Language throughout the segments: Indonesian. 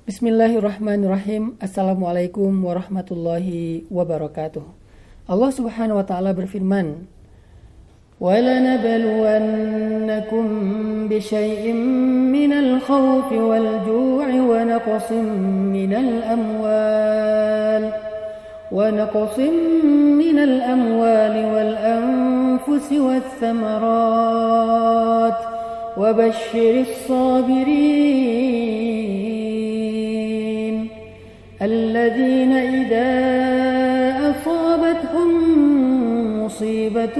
Bismillahirrahmanirrahim. Assalamualaikum warahmatullahi wabarakatuh. Allah Subhanahu wa taala berfirman, وَلَنَبْلُوَنَّكُمْ بِشَيْءٍ مِّنَ الْخَوْفِ وَالْجُوعِ ونقص من الأموال والأنفس والثمرات وبشر الصابرين الذين إذا أصابتهم مصيبة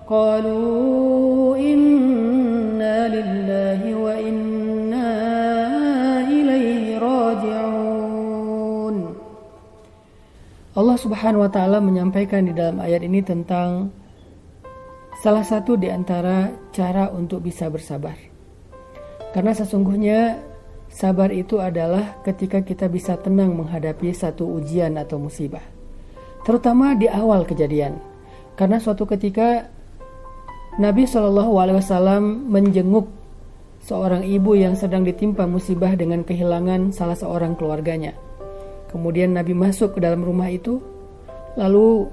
قالوا إنا لله وإنا إليه راجعون. Allah Subhanahu wa taala menyampaikan di dalam ayat ini tentang salah satu di antara cara untuk bisa bersabar. Karena sesungguhnya sabar itu adalah ketika kita bisa tenang menghadapi satu ujian atau musibah. Terutama di awal kejadian. Karena suatu ketika Nabi SAW menjenguk seorang ibu yang sedang ditimpa musibah dengan kehilangan salah seorang keluarganya. Kemudian Nabi masuk ke dalam rumah itu. Lalu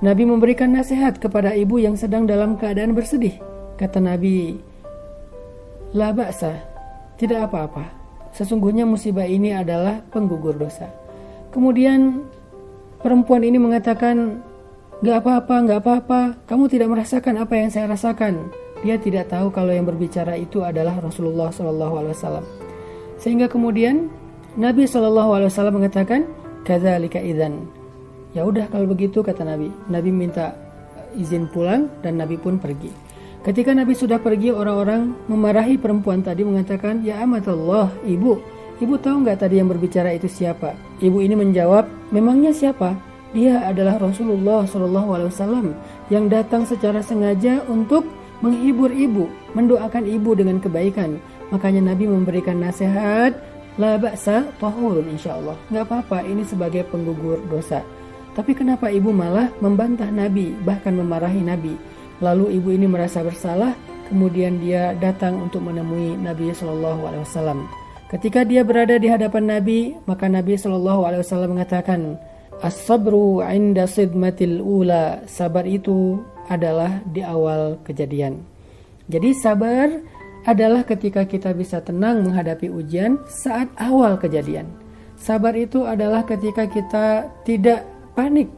Nabi memberikan nasihat kepada ibu yang sedang dalam keadaan bersedih. Kata Nabi, La ba'sa, tidak apa-apa. Sesungguhnya musibah ini adalah penggugur dosa. Kemudian perempuan ini mengatakan, Gak apa-apa, kamu tidak merasakan apa yang saya rasakan. Dia tidak tahu kalau yang berbicara itu adalah Rasulullah SAW. Sehingga kemudian Nabi SAW mengatakan, Kadzalika idzan. Ya udah kalau begitu, kata Nabi. Nabi minta izin pulang dan Nabi pun pergi. Ketika Nabi sudah pergi, orang-orang memarahi perempuan tadi, mengatakan, Ya amatullah, ibu tahu nggak tadi yang berbicara itu siapa? Ibu ini menjawab, memangnya siapa? Dia adalah Rasulullah SAW yang datang secara sengaja untuk menghibur ibu, mendoakan ibu dengan kebaikan. Makanya Nabi memberikan nasihat, La ba'sa tahurun insyaallah. Nggak apa-apa, ini sebagai penggugur dosa. Tapi kenapa ibu malah membantah Nabi, bahkan memarahi Nabi? Lalu ibu ini merasa bersalah, kemudian dia datang untuk menemui Nabi SAW. Ketika dia berada di hadapan Nabi, maka Nabi SAW mengatakan, As-sabru 'inda sidmatil ula. Sabar itu adalah di awal kejadian. Jadi sabar adalah ketika kita bisa tenang menghadapi ujian saat awal kejadian. Sabar itu adalah ketika kita tidak panik,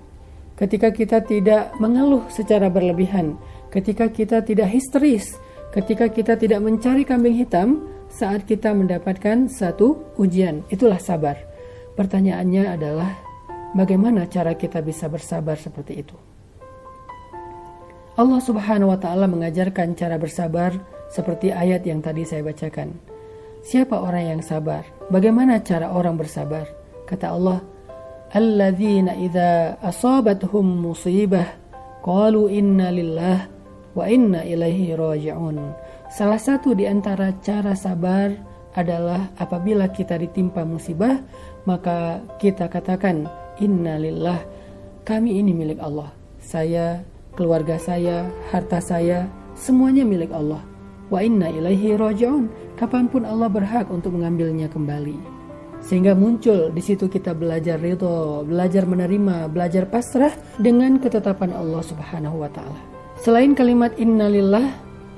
ketika kita tidak mengeluh secara berlebihan, ketika kita tidak histeris, ketika kita tidak mencari kambing hitam saat kita mendapatkan satu ujian. Itulah sabar. Pertanyaannya adalah, bagaimana cara kita bisa bersabar seperti itu? Allah Subhanahu wa taala mengajarkan cara bersabar seperti ayat yang tadi saya bacakan. Siapa orang yang sabar? Bagaimana cara orang bersabar? Kata Allah, Alladzina idza asabatuhum musibah qalu inna lillah wa inna ilaihi raji'un. Salah satu di antara cara sabar adalah apabila kita ditimpa musibah, maka kita katakan, Inna lillah, kami ini milik Allah. Saya, keluarga saya, harta saya, semuanya milik Allah. Wa inna ilaihi raji'un. Kapanpun Allah berhak untuk mengambilnya kembali. Sehingga muncul di situ kita belajar ridho, belajar menerima, belajar pasrah dengan ketetapan Allah Subhanahu wa taala. Selain kalimat inna lillah,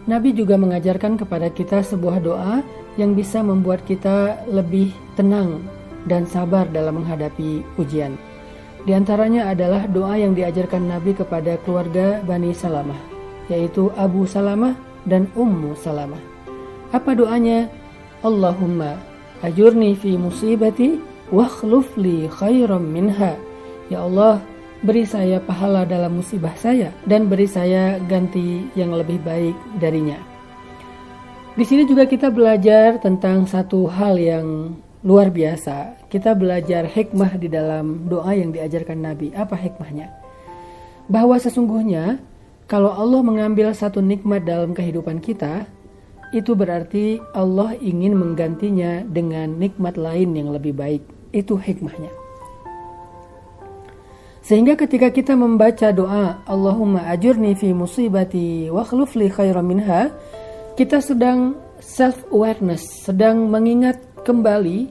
Nabi juga mengajarkan kepada kita sebuah doa yang bisa membuat kita lebih tenang dan sabar dalam menghadapi ujian. Di antaranya adalah doa yang diajarkan Nabi kepada keluarga Bani Salamah, yaitu Abu Salamah dan Ummu Salamah. Apa doanya? Allahumma ajurni fi musibati wakhluf li khairam minha. Ya Allah, beri saya pahala dalam musibah saya dan beri saya ganti yang lebih baik darinya. Di sini juga kita belajar tentang satu hal yang luar biasa. Kita belajar hikmah di dalam doa yang diajarkan Nabi. Apa hikmahnya? Bahwa sesungguhnya kalau Allah mengambil satu nikmat dalam kehidupan kita, itu berarti Allah ingin menggantinya dengan nikmat lain yang lebih baik. Itu hikmahnya. Sehingga ketika kita membaca doa Allahumma ajurni fi musibati wa akhlif li khairan minha, kita sedang self-awareness, sedang mengingat kembali,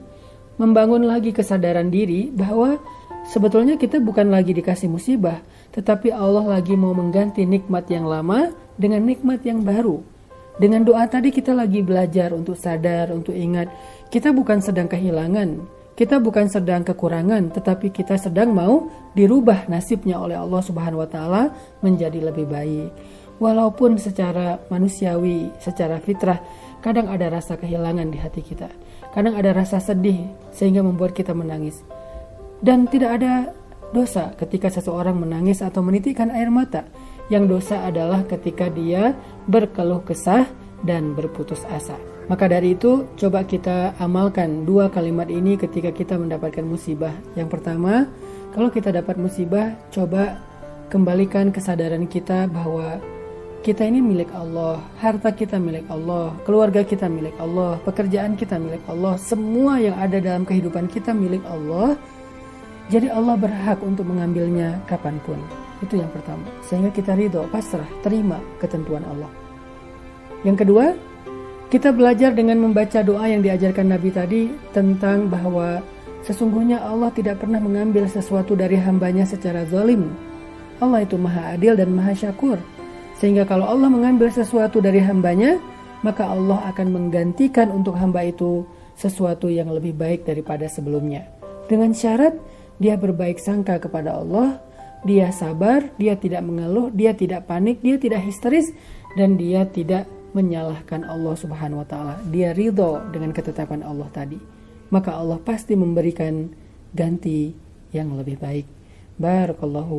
membangun lagi kesadaran diri bahwa sebetulnya kita bukan lagi dikasih musibah, tetapi Allah lagi mau mengganti nikmat yang lama dengan nikmat yang baru. Dengan doa tadi kita lagi belajar untuk sadar, untuk ingat, kita bukan sedang kehilangan, kita bukan sedang kekurangan, tetapi kita sedang mau dirubah nasibnya oleh Allah Subhanahu wa Ta'ala menjadi lebih baik. Walaupun secara manusiawi, secara fitrah, kadang ada rasa kehilangan di hati kita. Kadang ada rasa sedih sehingga membuat kita menangis. Dan tidak ada dosa ketika seseorang menangis atau menitikkan air mata. Yang dosa adalah ketika dia berkeluh kesah dan berputus asa. Maka dari itu, coba kita amalkan 2 kalimat ini ketika kita mendapatkan musibah. Yang pertama, kalau kita dapat musibah, coba kembalikan kesadaran kita bahwa kita ini milik Allah, harta kita milik Allah, keluarga kita milik Allah, pekerjaan kita milik Allah, semua yang ada dalam kehidupan kita milik Allah. Jadi Allah berhak untuk mengambilnya kapanpun. Itu yang pertama. Sehingga kita ridho, pasrah, terima ketentuan Allah. Yang kedua, kita belajar dengan membaca doa yang diajarkan Nabi tadi tentang bahwa sesungguhnya Allah tidak pernah mengambil sesuatu dari hambanya secara zalim. Allah itu maha adil dan maha syakur. Sehingga kalau Allah mengambil sesuatu dari hambanya, maka Allah akan menggantikan untuk hamba itu sesuatu yang lebih baik daripada sebelumnya. Dengan syarat dia berbaik sangka kepada Allah, dia sabar, dia tidak mengeluh, dia tidak panik, dia tidak histeris, dan dia tidak menyalahkan Allah Subhanahu wa Ta'ala. Dia ridho dengan ketetapan Allah tadi. Maka Allah pasti memberikan ganti yang lebih baik. Barakallahu